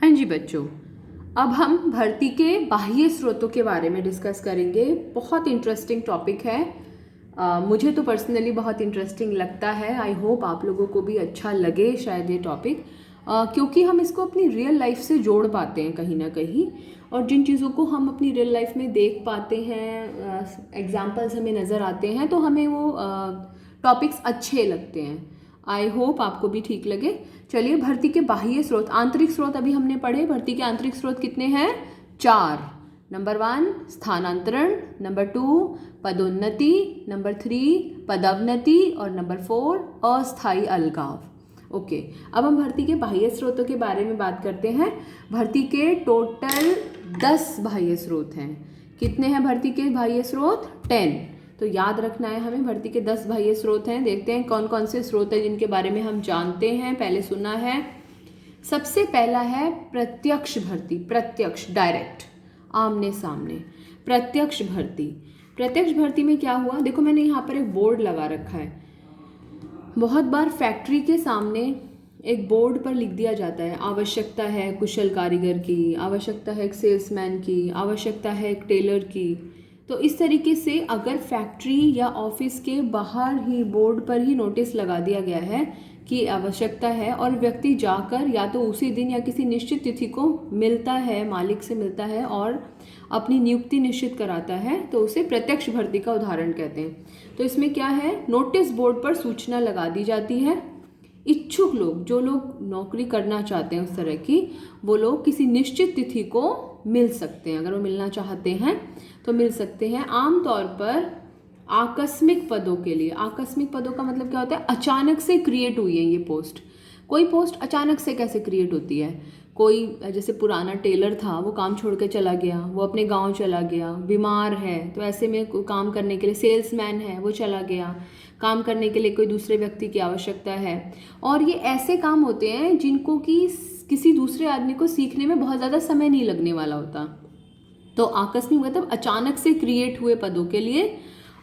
हाँ जी बच्चों, अब हम भर्ती के बाह्य स्रोतों के बारे में डिस्कस करेंगे। बहुत इंटरेस्टिंग टॉपिक है। मुझे तो पर्सनली बहुत इंटरेस्टिंग लगता है। आई होप आप लोगों को भी अच्छा लगे शायद ये टॉपिक, क्योंकि हम इसको अपनी रियल लाइफ से जोड़ पाते हैं कहीं ना कहीं। और जिन चीज़ों को हम अपनी रियल लाइफ में देख पाते हैं, एग्जाम्पल्स हमें नज़र आते हैं, तो हमें वो टॉपिक्स अच्छे लगते हैं। आई होप आपको भी ठीक लगे। चलिए, भर्ती के बाह्य स्रोत, आंतरिक स्रोत अभी हमने पढ़े। भर्ती के आंतरिक स्रोत कितने हैं? 4। नंबर 1 स्थानांतरण, नंबर 2 पदोन्नति, नंबर 3 पदोन्नति और नंबर 4 अस्थायी अलगाव। ओके, अब हम भर्ती के बाह्य स्रोतों के बारे में बात करते हैं। भर्ती के टोटल 10 बाह्य स्रोत हैं। कितने हैं भर्ती के बाह्य स्रोत? 10। तो याद रखना है हमें, भर्ती के 10 बाह्य स्रोत हैं। देखते हैं कौन कौन से स्रोत हैं जिनके बारे में हम जानते हैं, पहले सुना है। सबसे पहला है प्रत्यक्ष भर्ती। प्रत्यक्ष, डायरेक्ट, आमने सामने। प्रत्यक्ष भर्ती। प्रत्यक्ष भर्ती में क्या हुआ, देखो मैंने यहाँ पर एक बोर्ड लगा रखा है। बहुत बार फैक्ट्री के सामने एक बोर्ड पर लिख दिया जाता है, आवश्यकता है कुशल कारीगर की, आवश्यकता है एक सेल्समैन की, आवश्यकता है एक टेलर की। तो इस तरीके से अगर फैक्ट्री या ऑफिस के बाहर ही बोर्ड पर ही नोटिस लगा दिया गया है कि आवश्यकता है, और व्यक्ति जाकर या तो उसी दिन या किसी निश्चित तिथि को मिलता है, मालिक से मिलता है और अपनी नियुक्ति निश्चित कराता है, तो उसे प्रत्यक्ष भर्ती का उदाहरण कहते हैं। तो इसमें क्या है, नोटिस बोर्ड पर सूचना लगा दी जाती है। इच्छुक लोग, जो लोग नौकरी करना चाहते हैं उस तरह की, वो लोग किसी निश्चित तिथि को मिल सकते हैं। अगर वो मिलना चाहते हैं तो मिल सकते हैं। आमतौर पर आकस्मिक पदों के लिए। आकस्मिक पदों का मतलब क्या होता है? अचानक से क्रिएट हुई है ये पोस्ट। कोई पोस्ट अचानक से कैसे क्रिएट होती है? कोई जैसे पुराना टेलर था, वो काम छोड़ के चला गया, वो अपने गांव चला गया, बीमार है, तो ऐसे में काम करने के लिए, सेल्समैन है वो चला गया, काम करने के लिए कोई दूसरे व्यक्ति की आवश्यकता है। और ये ऐसे काम होते हैं जिनको कि किसी दूसरे आदमी को सीखने में बहुत ज़्यादा समय नहीं लगने वाला होता। तो आकस्मिक मतलब अचानक से क्रिएट हुए पदों के लिए।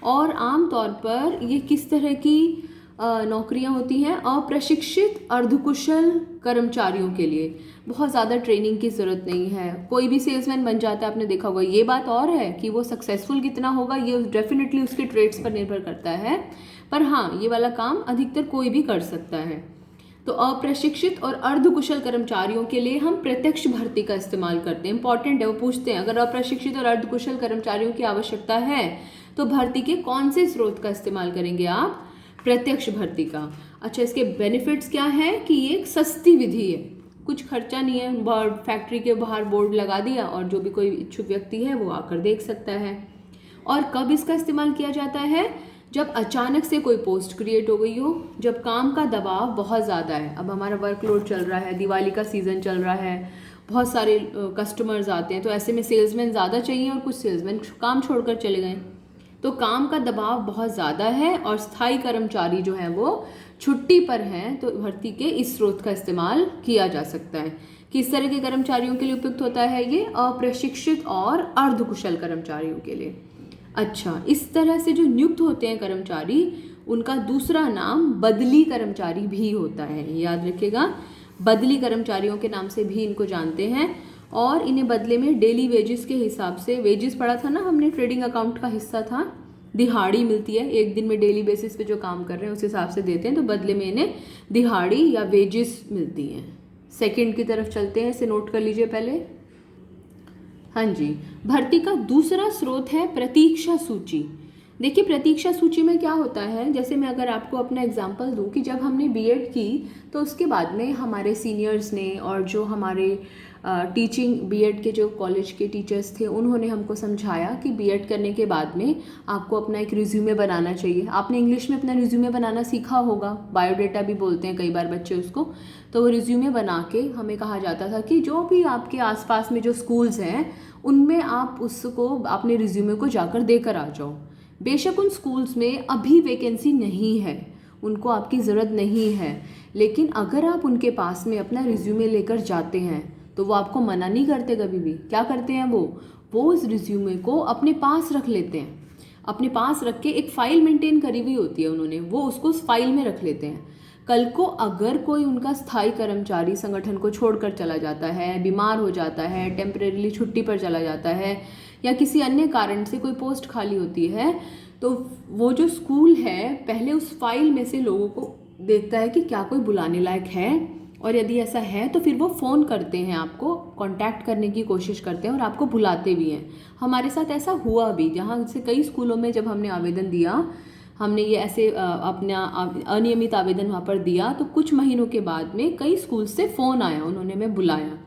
और आमतौर पर ये किस तरह की नौकरियां होती हैं? अप्रशिक्षित अर्धकुशल कर्मचारियों के लिए। बहुत ज़्यादा ट्रेनिंग की ज़रूरत नहीं है, कोई भी सेल्समैन बन जाता है, आपने देखा होगा। ये बात और है कि वो सक्सेसफुल कितना होगा ये डेफिनेटली उसके ट्रेड्स पर निर्भर करता है, पर हाँ, ये वाला काम अधिकतर कोई भी कर सकता है। तो अप्रशिक्षित और अर्धकुशल कर्मचारियों के लिए हम प्रत्यक्ष भर्ती का इस्तेमाल करते हैं। इंपॉर्टेंट है, वो पूछते हैं अगर अप्रशिक्षित और अर्धकुशल कर्मचारियों की आवश्यकता है तो भर्ती के कौन से स्रोत का इस्तेमाल करेंगे आप? प्रत्यक्ष भर्ती का। अच्छा, इसके बेनिफिट्स क्या है कि ये एक सस्ती विधि है, कुछ खर्चा नहीं है। फैक्ट्री के बाहर बोर्ड लगा दिया और जो भी कोई इच्छुक व्यक्ति है वो आकर देख सकता है। और कब इसका इस्तेमाल किया जाता है? जब अचानक से कोई पोस्ट क्रिएट हो गई हो, जब काम का दबाव बहुत ज़्यादा है। अब हमारा वर्कलोड चल रहा है, दिवाली का सीज़न चल रहा है, बहुत सारे कस्टमर्स आते हैं, तो ऐसे में सेल्समैन ज़्यादा चाहिए और कुछ सेल्समैन काम छोड़कर चले गए, तो काम का दबाव बहुत ज़्यादा है और स्थायी कर्मचारी जो हैं वो छुट्टी पर हैं, तो भर्ती के इस स्रोत का इस्तेमाल किया जा सकता है। किस तरह के कर्मचारियों के लिए उपयुक्त होता है ये? अप्रशिक्षित और अर्धकुशल कर्मचारियों के लिए। अच्छा, इस तरह से जो नियुक्त होते हैं कर्मचारी, उनका दूसरा नाम बदली कर्मचारी भी होता है। याद रखिएगा, बदली कर्मचारियों के नाम से भी इनको जानते हैं। और इन्हें बदले में डेली वेजेस के हिसाब से, वेजेस पढ़ा था ना हमने, ट्रेडिंग अकाउंट का हिस्सा था, दिहाड़ी मिलती है। एक दिन में डेली बेसिस पे जो काम कर रहे हैं उस हिसाब से देते हैं, तो बदले में इन्हें दिहाड़ी या वेजेस मिलती हैं। सेकंड की तरफ चलते हैं, इसे नोट कर लीजिए पहले। हाँ जी, भर्ती का दूसरा स्रोत है प्रतीक्षा सूची। देखिए, प्रतीक्षा सूची में क्या होता है, जैसे मैं अगर आपको अपना एग्जांपल दूं कि जब हमने बीएड की तो उसके बाद में हमारे सीनियर्स ने और जो हमारे टीचिंग बीएड के जो कॉलेज के टीचर्स थे, उन्होंने हमको समझाया कि बीएड करने के बाद में आपको अपना एक रिज्यूमे बनाना चाहिए। आपने इंग्लिश में अपना रिज्यूमे बनाना सीखा होगा, बायोडेटा भी बोलते हैं कई बार बच्चे उसको। तो वो रिज्यूमे बना के हमें कहा जाता था कि जो भी आपके आसपास में जो स्कूल्स हैं उनमें आप उसको, अपने रिज्यूमे को जाकर देकर आ जाओ। बेशक उन स्कूल्स में अभी वैकेंसी नहीं है, उनको आपकी ज़रूरत नहीं है, लेकिन अगर आप उनके पास में अपना रिज्यूमे लेकर जाते हैं तो वो आपको मना नहीं करते कभी भी। क्या करते हैं वो उस रिज्यूमे को अपने पास रख लेते हैं। अपने पास रख के एक फ़ाइल मेंटेन करी हुई होती है उन्होंने, वो उसको उस फाइल में रख लेते हैं। कल को अगर कोई उनका स्थायी कर्मचारी संगठन को छोड़कर चला जाता है, बीमार हो जाता है, टेम्परेरीली छुट्टी पर चला जाता है या किसी अन्य कारण से कोई पोस्ट खाली होती है, तो वो जो स्कूल है पहले उस फाइल में से लोगों को देखता है कि क्या कोई बुलाने लायक है, और यदि ऐसा है तो फिर वो फ़ोन करते हैं, आपको कांटेक्ट करने की कोशिश करते हैं और आपको बुलाते भी हैं। हमारे साथ ऐसा हुआ भी, जहाँ से कई स्कूलों में जब हमने आवेदन दिया, हमने ये ऐसे अपना अनियमित आवेदन वहाँ पर दिया, तो कुछ महीनों के बाद में कई स्कूल से फ़ोन आया, उन्होंने हमें बुलाया।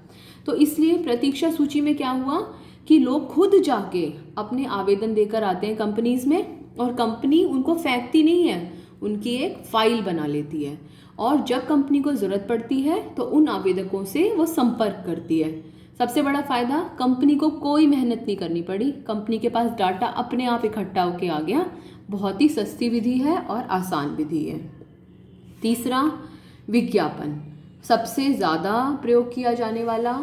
तो इसलिए प्रतीक्षा सूची में क्या हुआ कि लोग खुद जाके अपने आवेदन देकर आते हैं कंपनीज़ में, और कंपनी उनको फेंकती नहीं है, उनकी एक फ़ाइल बना लेती है, और जब कंपनी को ज़रूरत पड़ती है तो उन आवेदकों से वो संपर्क करती है। सबसे बड़ा फ़ायदा, कंपनी को कोई मेहनत नहीं करनी पड़ी, कंपनी के पास डाटा अपने आप इकट्ठा होके आ गया। बहुत ही सस्ती विधि है और आसान विधि है। तीसरा, विज्ञापन। सबसे ज़्यादा प्रयोग किया जाने वाला,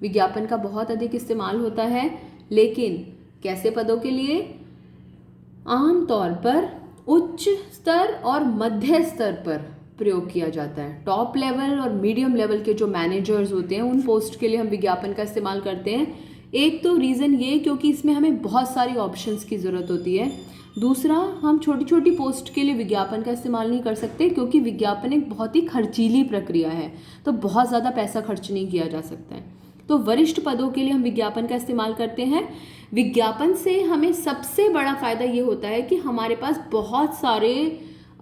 विज्ञापन का बहुत अधिक इस्तेमाल होता है, लेकिन कैसे पदों के लिए? आमतौर पर उच्च स्तर और मध्य स्तर पर प्रयोग किया जाता है। टॉप लेवल और मीडियम लेवल के जो मैनेजर्स होते हैं, उन पोस्ट के लिए हम विज्ञापन का इस्तेमाल करते हैं। एक तो रीज़न ये क्योंकि इसमें हमें बहुत सारी ऑप्शंस की ज़रूरत होती है। दूसरा, हम छोटी छोटी पोस्ट के लिए विज्ञापन का इस्तेमाल नहीं कर सकते क्योंकि विज्ञापन एक बहुत ही खर्चीली प्रक्रिया है, तो बहुत ज़्यादा पैसा खर्च नहीं किया जा सकता है। तो वरिष्ठ पदों के लिए हम विज्ञापन का इस्तेमाल करते हैं। विज्ञापन से हमें सबसे बड़ा फ़ायदा ये होता है कि हमारे पास बहुत सारे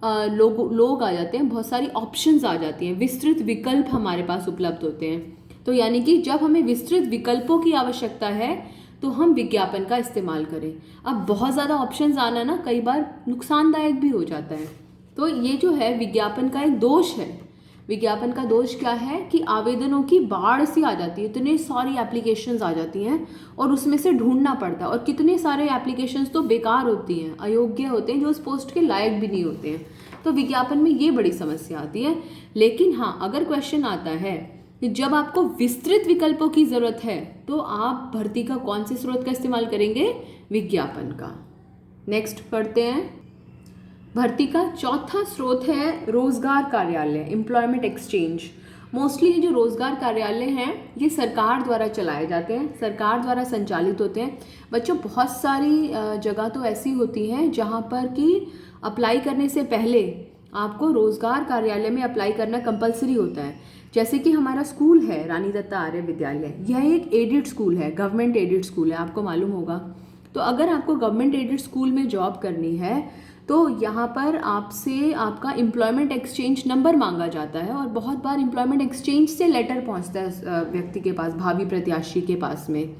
लोग आ जाते हैं, बहुत सारी ऑप्शंस आ जाती हैं, विस्तृत विकल्प हमारे पास उपलब्ध होते हैं। तो यानी कि जब हमें विस्तृत विकल्पों की आवश्यकता है तो हम विज्ञापन का इस्तेमाल करें। अब बहुत ज़्यादा ऑप्शंस आना ना कई बार नुकसानदायक भी हो जाता है। तो ये जो है विज्ञापन का एक दोष है। विज्ञापन का दोष क्या है कि आवेदनों की बाढ़ सी आ जाती है, इतने सारी एप्लीकेशंस आ जाती हैं और उसमें से ढूंढना पड़ता है, और कितने सारे एप्लीकेशंस तो बेकार होती हैं, अयोग्य होते हैं, जो उस पोस्ट के लायक भी नहीं होते हैं। तो विज्ञापन में ये बड़ी समस्या आती है। लेकिन हाँ, अगर क्वेश्चन आता है कि जब आपको विस्तृत विकल्पों की ज़रूरत है तो आप भर्ती का कौन से स्रोत का इस्तेमाल करेंगे? विज्ञापन का। नेक्स्ट पढ़ते हैं। भर्ती का चौथा स्रोत है रोजगार कार्यालय, एम्प्लॉयमेंट एक्सचेंज। मोस्टली ये जो रोजगार कार्यालय हैं ये सरकार द्वारा चलाए जाते हैं, सरकार द्वारा संचालित होते हैं। बच्चों, बहुत सारी जगह तो ऐसी होती हैं जहाँ पर कि अप्लाई करने से पहले आपको रोजगार कार्यालय में अप्लाई करना कंपलसरी होता है। जैसे कि हमारा स्कूल है रानी दत्ता आर्य विद्यालय, यह एक एडेड स्कूल है, गवर्नमेंट एडेड स्कूल है, आपको मालूम होगा। तो अगर आपको गवर्नमेंट एडेड स्कूल में जॉब करनी है तो यहाँ पर आपसे आपका एम्प्लॉयमेंट एक्सचेंज नंबर मांगा जाता है, और बहुत बार एम्प्लॉयमेंट एक्सचेंज से लेटर पहुँचता है व्यक्ति के पास, भावी प्रत्याशी के पास में।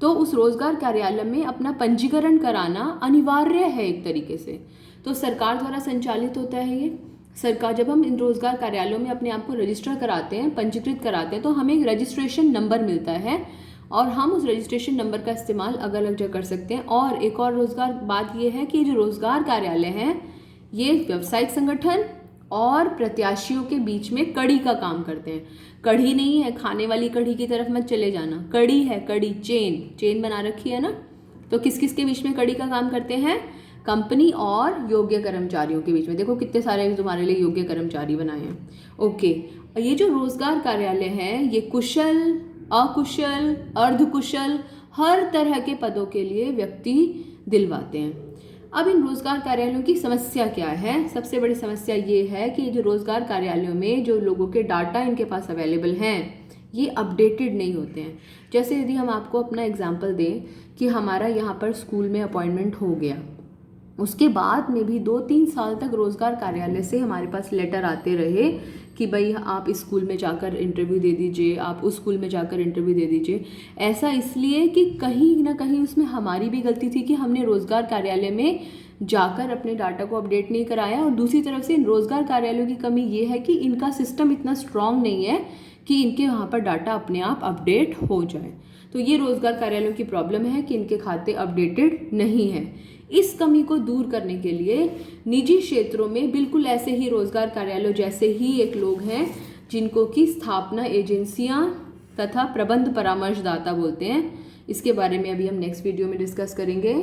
तो उस रोजगार कार्यालय में अपना पंजीकरण कराना अनिवार्य है एक तरीके से। तो सरकार द्वारा संचालित होता है ये। सरकार, जब हम इन रोजगार कार्यालयों में अपने आप को रजिस्टर कराते हैं, पंजीकृत कराते हैं, तो हमें एक रजिस्ट्रेशन नंबर मिलता है और हम उस रजिस्ट्रेशन नंबर का इस्तेमाल अलग अलग जगह कर सकते हैं। और एक और रोजगार बात ये है कि जो रोजगार कार्यालय हैं ये व्यवसायिक संगठन और प्रत्याशियों के बीच में कड़ी का काम करते हैं। कड़ी नहीं है खाने वाली कड़ी की तरफ मत चले जाना, कड़ी है, कड़ी, चेन बना रखी है ना। तो किस किस के बीच में कड़ी का काम करते हैं? कंपनी और योग्य कर्मचारियों के बीच में। देखो कितने सारे तुम्हारे लिए योग्य कर्मचारी बनाए हैं। ओके, ये जो रोजगार कार्यालय हैं ये कुशल, अकुशल, अर्धकुशल, हर तरह के पदों के लिए व्यक्ति दिलवाते हैं। अब इन रोजगार कार्यालयों की समस्या क्या है? सबसे बड़ी समस्या ये है कि जो रोजगार कार्यालयों में जो लोगों के डाटा इनके पास अवेलेबल हैं ये अपडेटेड नहीं होते हैं। जैसे यदि हम आपको अपना एग्जांपल दें कि हमारा यहाँ पर स्कूल में अपॉइंटमेंट हो गया, उसके बाद में भी 2-3 साल तक रोजगार कार्यालय से हमारे पास लेटर आते रहे कि भाई आप इस स्कूल में जाकर इंटरव्यू दे दीजिए, आप उस स्कूल में जाकर इंटरव्यू दे दीजिए। ऐसा इसलिए कि कहीं ना कहीं उसमें हमारी भी गलती थी कि हमने रोजगार कार्यालय में जाकर अपने डाटा को अपडेट नहीं कराया। और दूसरी तरफ से इन रोजगार कार्यालयों की कमी ये है कि इनका सिस्टम इतना स्ट्रांग नहीं है कि इनके वहाँ पर डाटा अपने आप अपडेट हो जाए। तो ये रोजगार कार्यालयों की प्रॉब्लम है कि इनके खाते अपडेटेड नहीं है। इस कमी को दूर करने के लिए निजी क्षेत्रों में बिल्कुल ऐसे ही रोजगार कार्यालयों जैसे ही एक लोग हैं जिनको कि स्थापना एजेंसियां तथा प्रबंध परामर्शदाता बोलते हैं। इसके बारे में अभी हम नेक्स्ट वीडियो में डिस्कस करेंगे।